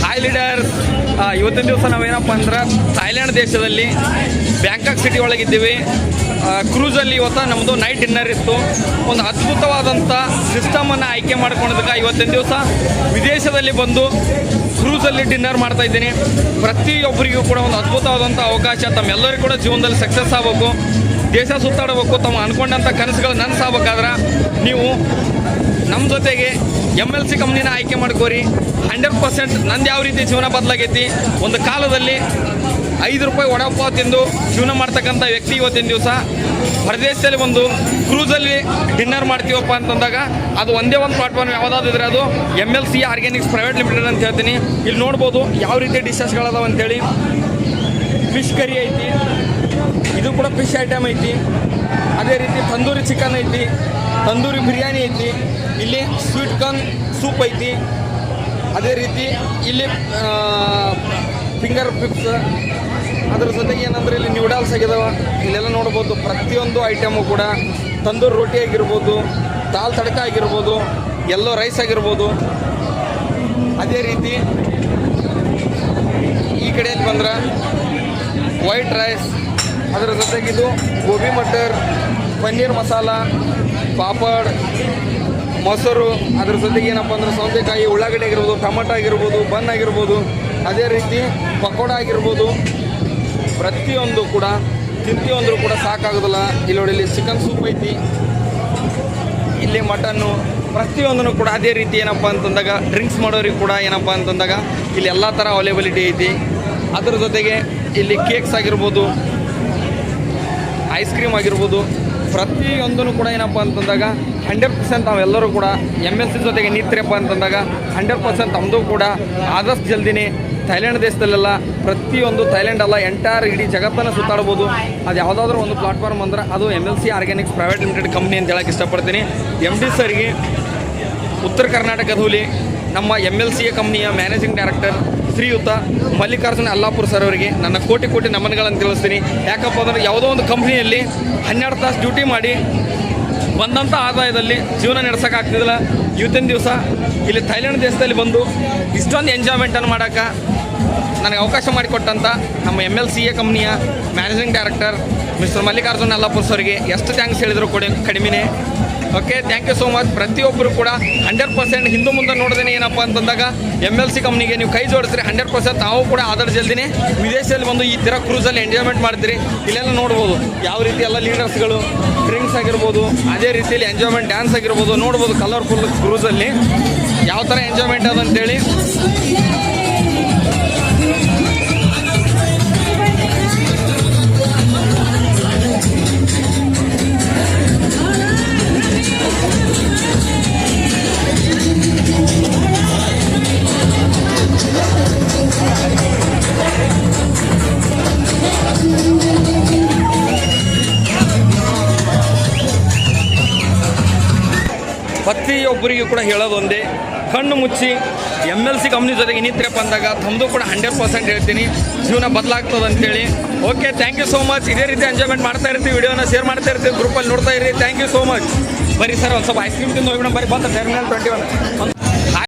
Hi leaders, ಇವತ್ತಿನ ದಿವಸ ನಾವೇನಪ್ಪ ಅಂದ್ರೆ ಥೈಲ್ಯಾಂಡ್ ದೇಶದಲ್ಲಿ ಬ್ಯಾಂಕಾಕ್ ಸಿಟಿ ಒಳಗಿದ್ದೀವಿ. ಕ್ರೂಸಲ್ಲಿ ಇವತ್ತು ನಮ್ಮದು ನೈಟ್ ಡಿನ್ನರ್ ಇತ್ತು. ಒಂದು ಅದ್ಭುತವಾದಂಥ ಸಿಸ್ಟಮನ್ನು ಆಯ್ಕೆ ಮಾಡ್ಕೊಳ್ಳೋದಕ್ಕೆ ಇವತ್ತಿನ ದಿವಸ ವಿದೇಶದಲ್ಲಿ ಬಂದು ಕ್ರೂಸಲ್ಲಿ ಡಿನ್ನರ್ ಮಾಡ್ತಾ ಇದ್ದೀನಿ. ಪ್ರತಿಯೊಬ್ಬರಿಗೂ ಕೂಡ ಒಂದು ಅದ್ಭುತವಾದಂಥ ಅವಕಾಶ. ತಮ್ಮೆಲ್ಲರಿಗೂ ಕೂಡ ಜೀವನದಲ್ಲಿ ಸಕ್ಸಸ್ ಆಗಬೇಕು, ದೇಶ ಸುತ್ತಾಡಬೇಕು, ತಮ್ಮ ಅಂದ್ಕೊಂಡಂಥ ಕನಸುಗಳು ನನಸಾಗಬೇಕಾದ್ರೆ ನೀವು ನಮ್ಮ ಜೊತೆಗೆ MLC ಕಂಪ್ನಿನ ಆಯ್ಕೆ ಮಾಡ್ಕೋರಿ. 100% ನಂದು ಯಾವ ರೀತಿ ಜೀವನ ಬದಲಾಗೈತಿ. ಒಂದು ಕಾಲದಲ್ಲಿ 5 ರೂಪಾಯಿ ವಡಾಪಾವ್ ತಿಂದು ಜೀವನ ಮಾಡ್ತಕ್ಕಂಥ ವ್ಯಕ್ತಿ ಇವತ್ತಿನ ದಿವಸ ಹೊರದೇಶದಲ್ಲಿ ಒಂದು ಕ್ರೂಸಲ್ಲಿ ಡಿನ್ನರ್ ಮಾಡ್ತೀವಪ್ಪ ಅಂತಂದಾಗ ಅದು ಒಂದೇ ಒಂದು ಪ್ಲಾಟ್ಫಾರ್ಮ್ ಯಾವುದಾದ್ರು ಇದ್ರೆ ಅದು MLC ಆರ್ಗ್ಯಾನಿಕ್ಸ್ ಪ್ರೈವೇಟ್ ಲಿಮಿಟೆಡ್ ಅಂತ ಹೇಳ್ತೀನಿ. ಇಲ್ಲಿ ನೋಡ್ಬೋದು ಯಾವ ರೀತಿ ಡಿಶಸ್ಗಳದಾವ ಅಂತೇಳಿ. ಫಿಶ್ ಕರಿ ಐತಿ, ಇದು ಕೂಡ ಫಿಶ್ ಐಟಮ್ ಐತಿ. ಅದೇ ರೀತಿ ತಂದೂರಿ ಚಿಕನ್ ಐತಿ, ತಂದೂರಿ ಬಿರಿಯಾನಿ ಐತಿ. ಇಲ್ಲಿ ಸ್ವೀಟ್ ಕಾರ್ನ್ ಸೂಪ್ ಐತಿ. ಅದೇ ರೀತಿ ಇಲ್ಲಿ ಫಿಂಗರ್ ಪಿಪ್ಸ್, ಅದ್ರ ಜೊತೆಗೆ ಏನಂದ್ರೆ ಇಲ್ಲಿ ನ್ಯೂಡಲ್ಸ್ ಆಗಿದಾವ. ಇಲ್ಲೆಲ್ಲ ನೋಡ್ಬೋದು ಪ್ರತಿಯೊಂದು ಐಟಮು ಕೂಡ ತಂದೂರಿ ರೋಟಿ ಆಗಿರ್ಬೋದು, ದಾಲ್ ತಡಕ ಆಗಿರ್ಬೋದು, ಎಲ್ಲೋ ರೈಸ್ ಆಗಿರ್ಬೋದು. ಅದೇ ರೀತಿ ಈ ಕಡೆಯಲ್ಲಿ ಬಂದ್ರೆ ವೈಟ್ ರೈಸ್, ಅದರ ಜೊತೆಗಿದು ಗೋಬಿ ಮಟರ್, ಪನ್ನೀರ್ ಮಸಾಲ, ಪಾಪಡ್, ಮೊಸರು, ಅದ್ರ ಜೊತೆಗೆ ಏನಪ್ಪ ಅಂದ್ರೆ ಸೌತೆಕಾಯಿ, ಉಳ್ಳಾಗಡ್ಡೆ ಆಗಿರ್ಬೋದು, ಟೊಮಟೊ ಆಗಿರ್ಬೋದು, ಬನ್ ಆಗಿರ್ಬೋದು, ಅದೇ ರೀತಿ ಪಕೋಡ ಆಗಿರ್ಬೋದು. ಪ್ರತಿಯೊಂದು ಕೂಡ ತಿಂತೀವಂದ್ರೂ ಕೂಡ ಸಾಕಾಗೋದಿಲ್ಲ. ಇಲ್ಲಿ ನೋಡಿ, ಇಲ್ಲಿ ಚಿಕನ್ ಸೂಪ್ ಐತಿ, ಇಲ್ಲಿ ಮಟನ್ನು, ಪ್ರತಿಯೊಂದನ್ನು ಕೂಡ. ಅದೇ ರೀತಿ ಏನಪ್ಪ ಅಂತಂದಾಗ ಡ್ರಿಂಕ್ಸ್ ಮಾಡೋರಿಗೆ ಕೂಡ ಏನಪ್ಪ ಅಂತಂದಾಗ ಇಲ್ಲಿ ಎಲ್ಲ ಥರ ಅವೈಲೇಬಿಲಿಟಿ ಐತಿ. ಅದ್ರ ಜೊತೆಗೆ ಇಲ್ಲಿ ಕೇಕ್ಸ್ ಆಗಿರ್ಬೋದು, ಐಸ್ ಕ್ರೀಮ್ ಆಗಿರ್ಬೋದು, ಪ್ರತಿಯೊಂದನ್ನು ಕೂಡ ಏನಪ್ಪ ಅಂತಂದಾಗ 100% ನಾವೆಲ್ಲರೂ ಕೂಡ MLC ಜೊತೆಗೆ ನಿಂತಿರಪ್ಪ ಅಂತಂದಾಗ 100% ನಮ್ಮದು ಕೂಡ ಆದಷ್ಟು ಜಲ್ದಿನೇ ಥೈಲ್ಯಾಂಡ್ ದೇಶದಲ್ಲೆಲ್ಲ ಪ್ರತಿಯೊಂದು ಥೈಲ್ಯಾಂಡ್ ಅಲ್ಲ ಎಂಟೈರ್ ಇಡೀ ಜಗತ್ತನ್ನು ಸುತ್ತಾಡ್ಬೋದು. ಅದು ಯಾವುದಾದ್ರೂ ಒಂದು ಪ್ಲಾಟ್ಫಾರ್ಮ್ ಅಂದ್ರೆ ಅದು MLC Organics private limited company ಅಂತ ಹೇಳಕ್ಕೆ ಇಷ್ಟಪಡ್ತೀನಿ. MD ಸರ್ಗೆ ಉತ್ತರ ಕರ್ನಾಟಕದ ಹುಲಿ, ನಮ್ಮ MLC ಕಂಪ್ನಿಯ ಮ್ಯಾನೇಜಿಂಗ್ ಡೈರೆಕ್ಟರ್ ಶ್ರೀಯುತ ಮಲ್ಲಿಕಾರ್ಜುನ ಅಲ್ಲಾಪುರ್ ಸರ್ ಅವರಿಗೆ ನನ್ನ ಕೋಟಿ ಕೋಟಿ ನಮನಗಳನ್ನು ತಿಳಿಸ್ತೀನಿ. ಯಾಕಪ್ಪ ಅಂದರೆ ಯಾವುದೋ ಒಂದು ಕಂಪ್ನಿಯಲ್ಲಿ 12 ತಾಸು ಡ್ಯೂಟಿ ಮಾಡಿ ಬಂದಂಥ ಆದಾಯದಲ್ಲಿ ಜೀವನ ನಡೆಸೋಕ್ಕಾಗ್ತಿದ್ದಿಲ್ಲ. ಇವತ್ತಿನ ದಿವಸ ಇಲ್ಲಿ ಥೈಲ್ಯಾಂಡ್ ದೇಶದಲ್ಲಿ ಬಂದು ಇಷ್ಟೊಂದು ಎಂಜಾಯ್ಮೆಂಟನ್ನು ಮಾಡೋಕ್ಕೆ ನನಗೆ ಅವಕಾಶ ಮಾಡಿಕೊಟ್ಟಂಥ ನಮ್ಮ MLC ಕಂಪ್ನಿಯ managing director mister Mallikarjuna Allapur ಸರ್ಗೆ ಎಷ್ಟು ಥ್ಯಾಂಕ್ಸ್ ಹೇಳಿದ್ರು ಕೂಡ ಕಡಿಮೆನೇ. Okay, thank you so much. ಪ್ರತಿಯೊಬ್ಬರು ಕೂಡ 100% ಹಿಂದೆ ಮುಂದೆ ನೋಡಿದೇನೆ ಏನಪ್ಪ ಅಂತಂದಾಗ MLC ಕಂಪ್ನಿಗೆ ನೀವು ಕೈ ಜೋಡಿಸ್ರಿ. 100% ನಾವು ಕೂಡ ಆದಷ್ಟು ಜಲ್ದಿನೇ ವಿದೇಶದಲ್ಲಿ ಬಂದು ಈ ಥರ ಕ್ರೂಸಲ್ಲಿ ಎಂಜಾಯ್ಮೆಂಟ್ ಮಾಡ್ತೀರಿ. ಇಲ್ಲೆಲ್ಲ ನೋಡ್ಬೋದು ಯಾವ ರೀತಿ ಎಲ್ಲ ಲೀಡರ್ಸ್ಗಳು, ಡ್ರಿಂಕ್ಸ್ ಆಗಿರ್ಬೋದು, ಅದೇ ರೀತಿಯಲ್ಲಿ ಎಂಜಾಯ್ಮೆಂಟ್ ಡ್ಯಾನ್ಸ್ ಆಗಿರ್ಬೋದು. ನೋಡ್ಬೋದು ಕಲರ್ಫುಲ್ ಕ್ರೂಸಲ್ಲಿ ಯಾವ ಥರ ಎಂಜಾಯ್ಮೆಂಟ್ ಅದಂತೇಳಿ. ಪ್ರತಿಯೊಬ್ಬರಿಗೂ ಕೂಡ ಹೇಳೋದು ಒಂದೇ, ಕಣ್ಣು ಮುಚ್ಚಿ MLC ಕಂಪ್ನಿ ಜೊತೆಗೆ ನಿಂತ್ರಪ್ಪ ಅಂದಾಗ ತಮ್ಮದು ಕೂಡ 100% ಹೇಳ್ತೀನಿ ಜೀವನ ಬದಲಾಗ್ತದೆ ಅಂತೇಳಿ. Okay, thank you so much. ಇದೇ ರೀತಿ ಎಂಜಾಯ್ಮೆಂಟ್ ಮಾಡ್ತಾ ಇರ್ತೀವಿ, ವಿಡಿಯೋನ ಶೇರ್ ಮಾಡ್ತಾ ಇರ್ತೀವಿ, ಗ್ರೂಪಲ್ಲಿ ನೋಡ್ತಾ ಇರಿ. Thank you so much. ಬರೀ ಸರ್ ಒಂದು ಸ್ವಲ್ಪ ಐಸ್ ಕ್ರೀಮ್ ತಿಂದು ಹೋಗ್ಬಿಡೋಣ. ಬರೀ ಬಂದ ಟರ್ಮಿನಲ್ 21